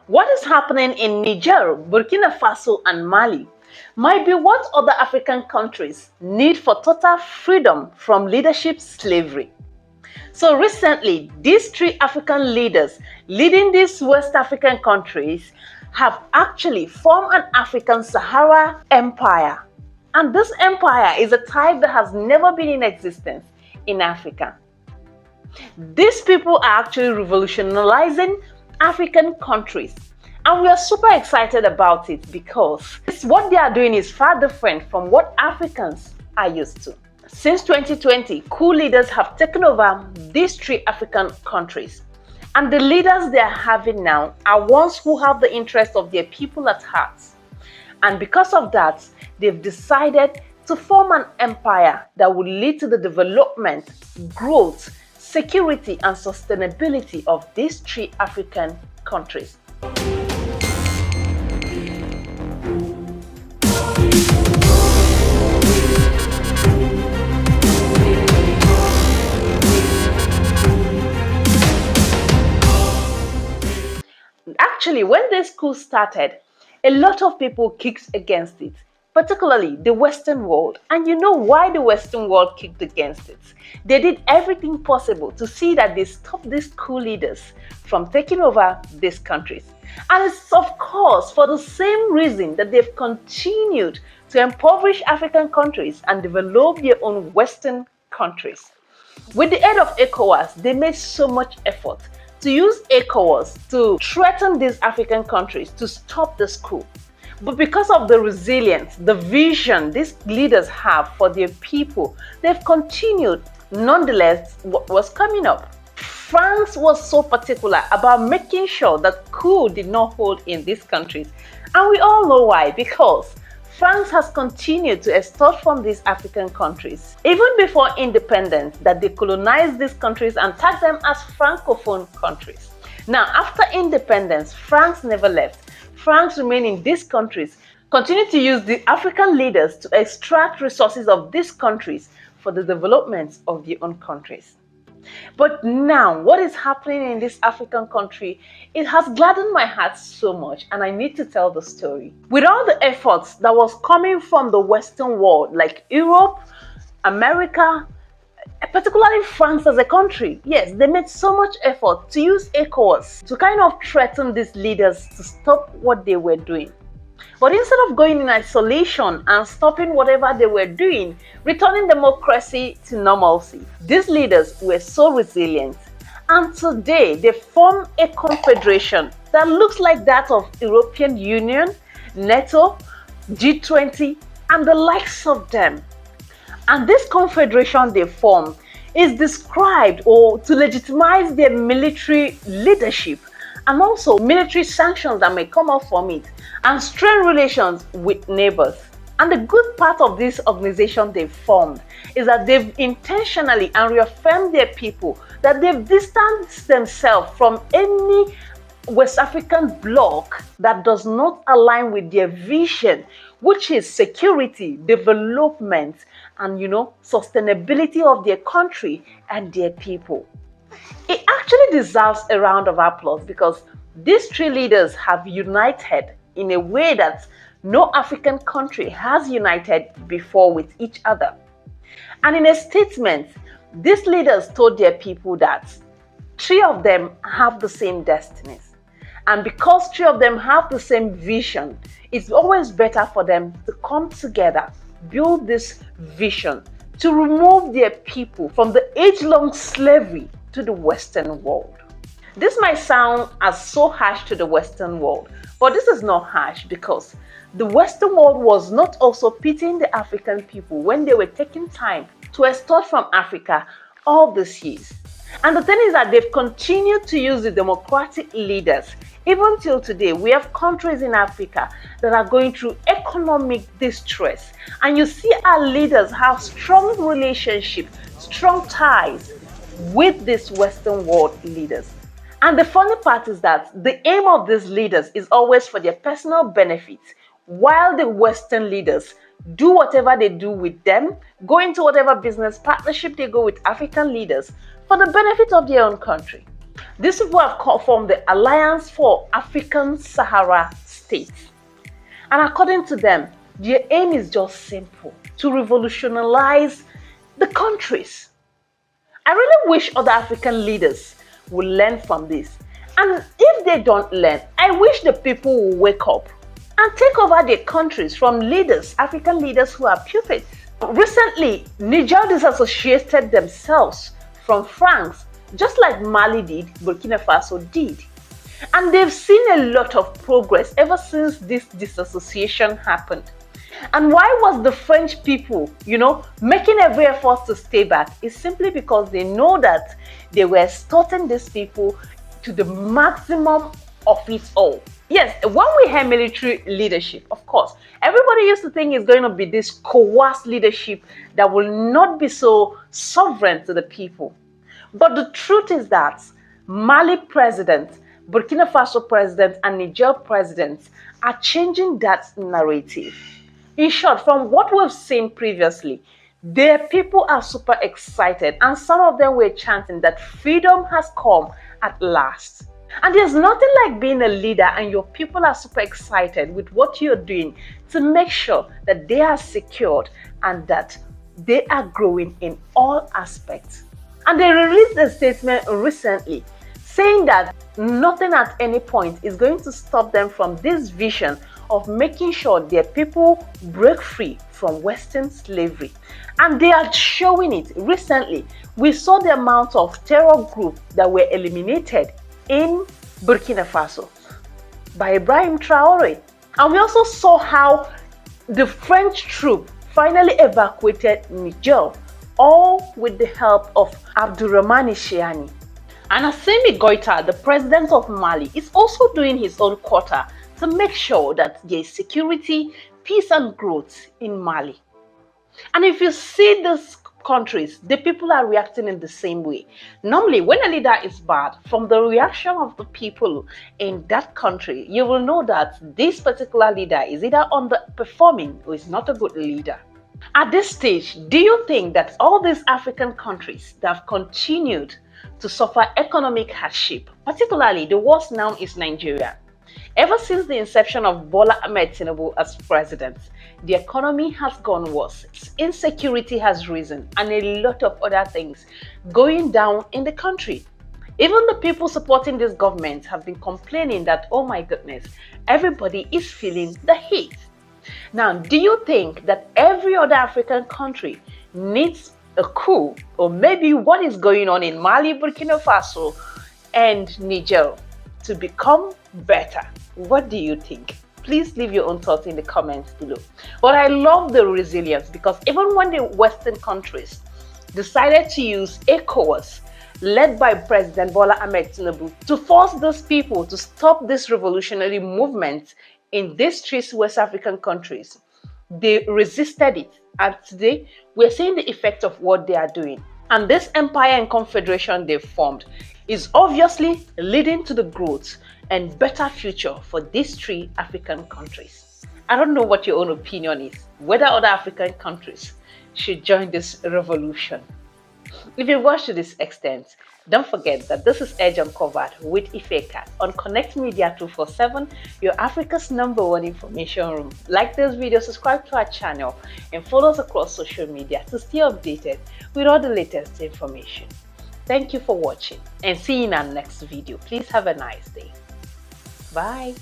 What is happening in Niger, Burkina Faso, and Mali might be what other African countries need for total freedom from leadership slavery. So recently, these three African leaders leading these West African countries have actually formed an African Sahara Empire. And this empire is a type that has never been in existence in Africa. These people are actually revolutionizing African countries. And we are super excited about it because what they are doing is far different from what Africans are used to. Since 2020, coup leaders have taken over these three African countries. And the leaders they are having now are ones who have the interest of their people at heart. And because of that, they've decided to form an empire that will lead to the development, growth, security, and sustainability of these three African countries. Actually, when this coup started, a lot of people kicked against it, particularly the Western world. And you know why the Western world kicked against it? They did everything possible to see that they stopped these coup leaders from taking over these countries. And it's of course for the same reason that they've continued to impoverish African countries and develop their own Western countries. With the aid of ECOWAS, they made so much effort to use ECOWAS to threaten these African countries to stop this coup. But because of the resilience, the vision these leaders have for their people, they've continued. Nonetheless, what was coming up? France was so particular about making sure that coup did not hold in these countries. And we all know why, because France has continued to extort from these African countries. Even before independence, that they colonized these countries and tagged them as Francophone countries. Now, after independence, France never left. France remained in these countries, continued to use the African leaders to extract resources of these countries for the development of their own countries. But now, what is happening in this African country, it has gladdened my heart so much, and I need to tell the story. With all the efforts that was coming from the Western world, like Europe, America, particularly France as a country, yes, they made so much effort to use ECOWAS to kind of threaten these leaders to stop what they were doing. But instead of going in isolation and stopping whatever they were doing, returning democracy to normalcy, these leaders were so resilient. And today, they form a confederation that looks like that of European Union, NATO, G20, and the likes of them. And this confederation they formed is described or to legitimize their military leadership and also military sanctions that may come up from it and strain relations with neighbors. And the good part of this organization they've formed is that they've intentionally and reaffirmed their people that they've distanced themselves from any West African bloc that does not align with their vision, which is security, development, and sustainability of their country and their people. It actually deserves a round of applause because these three leaders have united in a way that no African country has united before with each other. And in a statement, these leaders told their people that three of them have the same destinies. And because three of them have the same vision, it's always better for them to come together, build this vision to remove their people from the age-long slavery to the Western world. This might sound as so harsh to the Western world, but this is not harsh because the Western world was not also pitying the African people when they were taking time to extort from Africa all these years. And the thing is that they've continued to use the democratic leaders. Even till today, we have countries in Africa that are going through economic distress. And you see our leaders have strong relationships, strong ties with these Western world leaders. And the funny part is that the aim of these leaders is always for their personal benefit, while the Western leaders do whatever they do with them, go into whatever business partnership they go with African leaders for the benefit of their own country. These people have formed the Alliance for African Sahara States. And according to them, their aim is just simple: to revolutionize the countries. I really wish other African leaders would learn from this. And if they don't learn, I wish the people will wake up and take over their countries from leaders, African leaders who are puppets. Recently, Niger disassociated themselves from France, just like Mali did, Burkina Faso did. And they've seen a lot of progress ever since this disassociation happened. And why was the French people, making every effort to stay back? It's simply because they know that they were extorting these people to the maximum of it all. Yes, when we have military leadership, of course, everybody used to think it's going to be this coerced leadership that will not be so sovereign to the people. But the truth is that Mali president, Burkina Faso president, and Niger president are changing that narrative. In short, from what we've seen previously, their people are super excited, and some of them were chanting that freedom has come at last. And there's nothing like being a leader and your people are super excited with what you're doing to make sure that they are secured and that they are growing in all aspects. And they released a statement recently saying that nothing at any point is going to stop them from this vision of making sure their people break free from Western slavery. And they are showing it. Recently, we saw the amount of terror groups that were eliminated in Burkina Faso by Ibrahim Traore. And we also saw how the French troop finally evacuated Niger, all with the help of Abdurrahmane Chiani. And Assimi Goïta, the president of Mali, is also doing his own quota to make sure that there is security, peace and growth in Mali. And if you see these countries, the people are reacting in the same way. Normally, when a leader is bad, from the reaction of the people in that country, you will know that this particular leader is either underperforming or is not a good leader. At this stage, do you think that all these African countries that have continued to suffer economic hardship, particularly the worst now is Nigeria? Ever since the inception of Bola Ahmed Tinubu as president, the economy has gone worse, insecurity has risen, and a lot of other things going down in the country. Even the people supporting this government have been complaining that, oh my goodness, everybody is feeling the heat. Now, do you think that every other African country needs a coup, or maybe what is going on in Mali, Burkina Faso, and Niger to become better? What do you think? Please leave your own thoughts in the comments below. But I love the resilience, because even when the Western countries decided to use ECOWAS, led by President Bola Ahmed Tinubu, to force those people to stop this revolutionary movement in these three West African countries, they resisted it. And today, we're seeing the effect of what they are doing. And this empire and confederation they've formed is obviously leading to the growth and better future for these three African countries. I don't know what your own opinion is, whether other African countries should join this revolution. If you watched to this extent, don't forget that this is Edge Uncovered with Ifeka on Connect Media 247, your Africa's #1 information room. Like this video, subscribe to our channel, and follow us across social media to stay updated with all the latest information. Thank you for watching, and see you in our next video. Please have a nice day. Bye.